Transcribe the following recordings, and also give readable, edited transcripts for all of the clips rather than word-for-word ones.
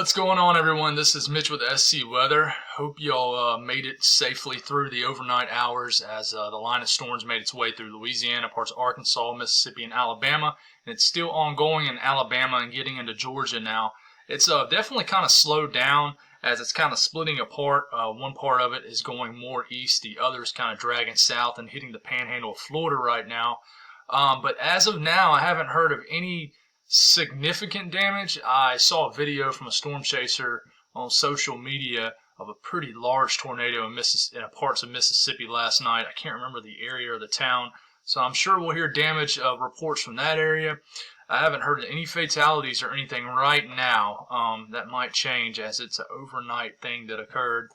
What's going on, everyone? This is Mitch with SC Weather. Hope y'all made it safely through the overnight hours as the line of storms made its way through Louisiana, parts of Arkansas, Mississippi, and Alabama. And it's still ongoing in Alabama and getting into Georgia now. It's definitely kind of slowed down as it's kind of splitting apart. One part of it is going more east, the other is kind of dragging south and hitting the panhandle of Florida right now. But as of now, I haven't heard of any significant damage. I saw a video from a storm chaser on social media of a pretty large tornado in parts of Mississippi last night. I can't remember the area or the town, so I'm sure we'll hear damage reports from that area. I haven't heard of any fatalities or anything right now. That might change as it's an overnight thing that occurred.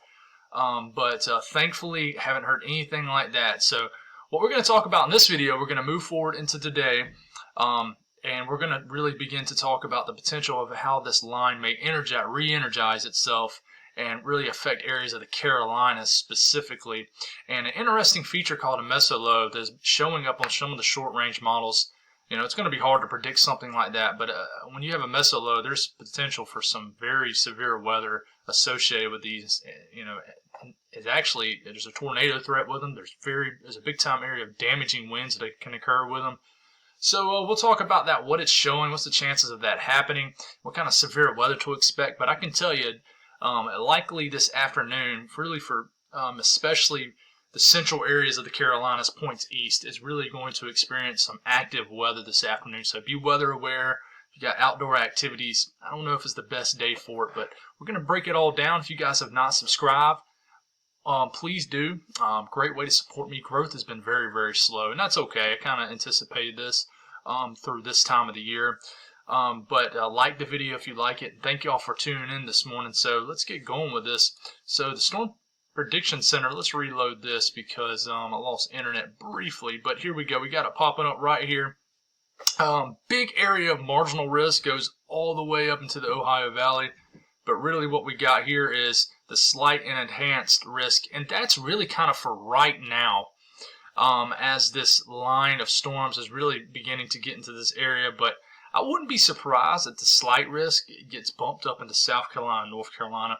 But thankfully, haven't heard anything like that. So what we're going to talk about in this video, we're going to move forward into today. And we're going to really begin to talk about the potential of how this line may re-energize itself and really affect areas of the Carolinas specifically. And an interesting feature called a mesolow that's showing up on some of the short-range models. You know, it's going to be hard to predict something like that, but when you have a mesolow, there's potential for some very severe weather associated with these. You know, there's a tornado threat with them. There's a big-time area of damaging winds that can occur with them. So we'll talk about that, what it's showing, what's the chances of that happening, what kind of severe weather to expect. But I can tell you, likely this afternoon, especially the central areas of the Carolinas, points east, is really going to experience some active weather this afternoon. So be weather aware. If you got outdoor activities, I don't know if it's the best day for it, but we're going to break it all down. If you guys have not subscribed, please do. Great way to support me. Growth has been very, very slow, and that's okay. I kind of anticipated this through this time of the year. But like the video if you like it. Thank y'all for tuning in this morning. So let's get going with this. So the Storm Prediction Center, let's reload this because I lost internet briefly, but here we go. We got it popping up right here. Big area of marginal risk goes all the way up into the Ohio Valley. But really what we got here is the slight and enhanced risk. And that's really kind of for right now as this line of storms is really beginning to get into this area. But I wouldn't be surprised that the slight risk gets bumped up into South Carolina, North Carolina,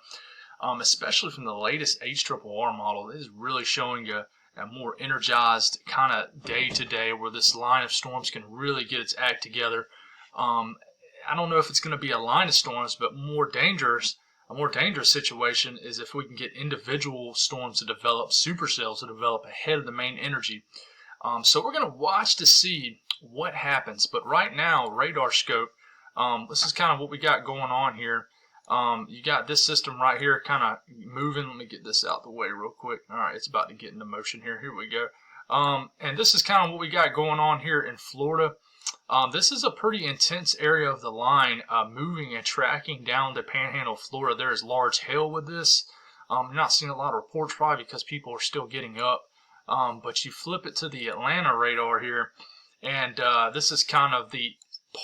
especially from the latest HRRR model. It is really showing a more energized kind of day to day where this line of storms can really get its act together. I don't know if it's going to be a line of storms, but a more dangerous situation is if we can get individual storms to develop, supercells to develop ahead of the main energy. So we're going to watch to see what happens. But right now, radar scope, this is kind of what we got going on here. You got this system right here kind of moving. Let me get this out the way real quick. All right, it's about to get into motion here. Here we go. And this is kind of what we got going on here in Florida. This is a pretty intense area of the line moving and tracking down the panhandle of Florida. There is large hail with this. I'm not seeing a lot of reports probably because people are still getting up. But you flip it to the Atlanta radar here, and this is kind of the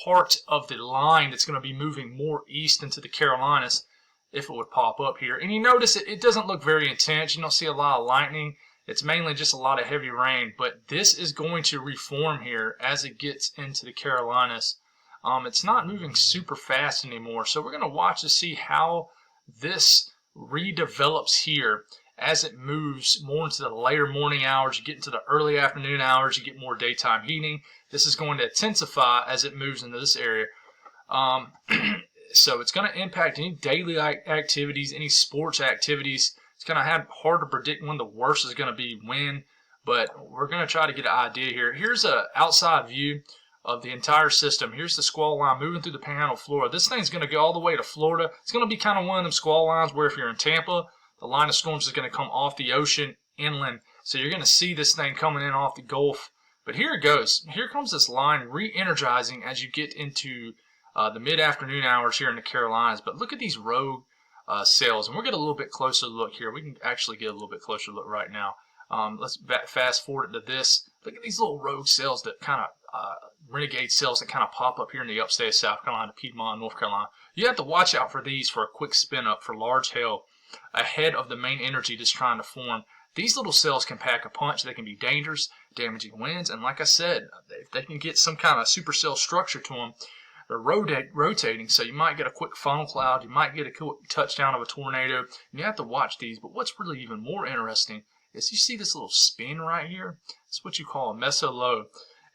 part of the line that's going to be moving more east into the Carolinas if it would pop up here. And you notice it doesn't look very intense. You don't see a lot of lightning. It's mainly just a lot of heavy rain, but this is going to reform here as it gets into the Carolinas. It's not moving super fast anymore, so we're going to watch to see how this redevelops here as it moves more into the later morning hours. You get into the early afternoon hours, you get more daytime heating. This is going to intensify as it moves into this area. So it's going to impact any daily activities, any sports activities. It's kind of hard to predict when the worst is going to be when, but we're going to try to get an idea here. Here's an outside view of the entire system. Here's the squall line moving through the panhandle of Florida. This thing's going to go all the way to Florida. It's going to be kind of one of them squall lines where if you're in Tampa, the line of storms is going to come off the ocean inland. So you're going to see this thing coming in off the Gulf. But here it goes. Here comes this line re-energizing as you get into the mid-afternoon hours here in the Carolinas. But look at these rogue cells, and we'll get a little bit closer look here. We can actually get a little bit closer look right now. Let's fast forward to this. Look at these little rogue cells that kind of renegade cells that kind of pop up here in the upstate of South Carolina, Piedmont, North Carolina. You have to watch out for these for a quick spin up for large hail ahead of the main energy that's trying to form. These little cells can pack a punch. They can be dangerous, damaging winds, and like I said, if they can get some kind of supercell structure to them, they're rotating, so you might get a quick funnel cloud, you might get a quick touchdown of a tornado, and you have to watch these. But what's really even more interesting is you see this little spin right here. It's what you call a meso-low.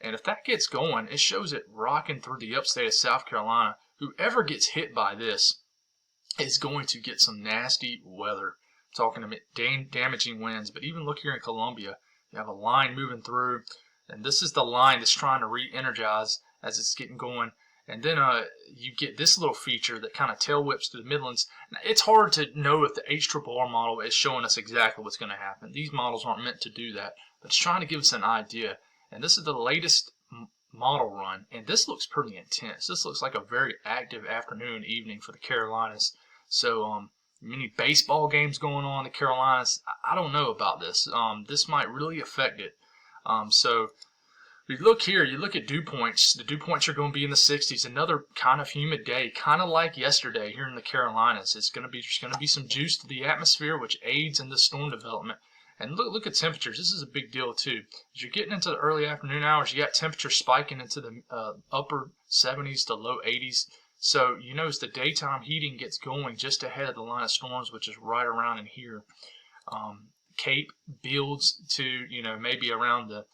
And if that gets going, it shows it rocking through the upstate of South Carolina. Whoever gets hit by this is going to get some nasty weather. Talking about damaging winds. But even look here in Columbia, you have a line moving through, and this is the line that's trying to re-energize as it's getting going. And then you get this little feature that kind of tail whips through the Midlands. Now, it's hard to know if the HRRR model is showing us exactly what's going to happen. These models aren't meant to do that, but it's trying to give us an idea. And this is the latest model run, and this looks pretty intense. This looks like a very active afternoon, evening for the Carolinas. So many baseball games going on in the Carolinas. I don't know about this. This might really affect it. So you look here, you look at dew points. The dew points are going to be in the 60s. Another kind of humid day, kind of like yesterday here in the Carolinas. There's going to be some juice to the atmosphere, which aids in the storm development. And look at temperatures. This is a big deal too. As you're getting into the early afternoon hours, you got temperatures spiking into the upper 70s to low 80s. So you notice the daytime heating gets going just ahead of the line of storms, which is right around in here. Cape builds to maybe around the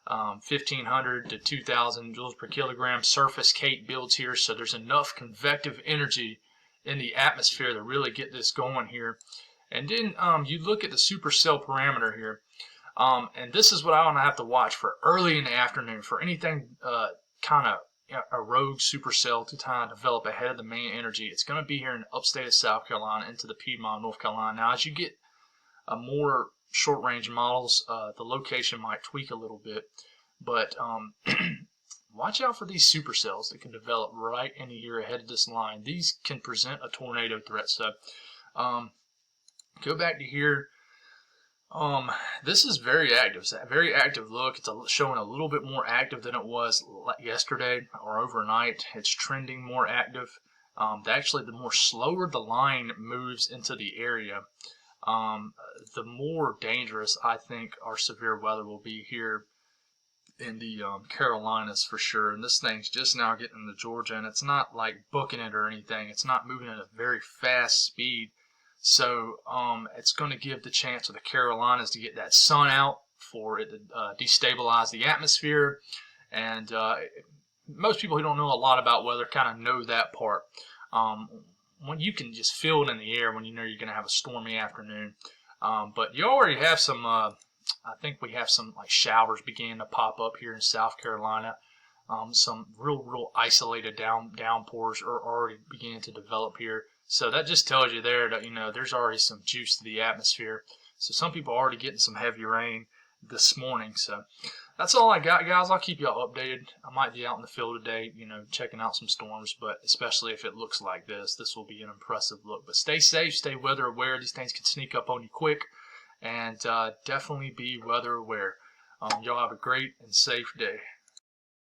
1,500 to 2,000 joules per kilogram. Surface Cape builds here, so there's enough convective energy in the atmosphere to really get this going here. And then you look at the supercell parameter here, and this is what I want to have to watch for early in the afternoon for anything kind of a rogue supercell to kind of develop ahead of the main energy. It's going to be here in the upstate of South Carolina into the Piedmont, North Carolina. Now, as you get more short-range models, the location might tweak a little bit, but watch out for these supercells that can develop right in the year ahead of this line. These can present a tornado threat. So go back to here. This is very active. It's a very active look. It's showing a little bit more active than it was yesterday or overnight. It's trending more active. Actually, the more slower the line moves into the area, the more dangerous I think our severe weather will be here in the Carolinas for sure. And this thing's just now getting into Georgia, and it's not like booking it or anything. It's not moving at a very fast speed. So it's going to give the chance for the Carolinas to get that sun out for it to destabilize the atmosphere. And most people who don't know a lot about weather kind of know that part. When you can just feel it in the air when you know you're going to have a stormy afternoon. But you already have some, I think we have some like showers beginning to pop up here in South Carolina. Some real isolated downpours are already beginning to develop here. So that just tells you there that, there's already some juice to the atmosphere. So some people are already getting some heavy rain this morning. So that's all I got, guys. I'll keep y'all updated. I might be out in the field today, checking out some storms, but especially if it looks like this will be an impressive look. But stay safe, stay weather aware. These things can sneak up on you quick, and definitely be weather aware. Y'all have a great and safe day.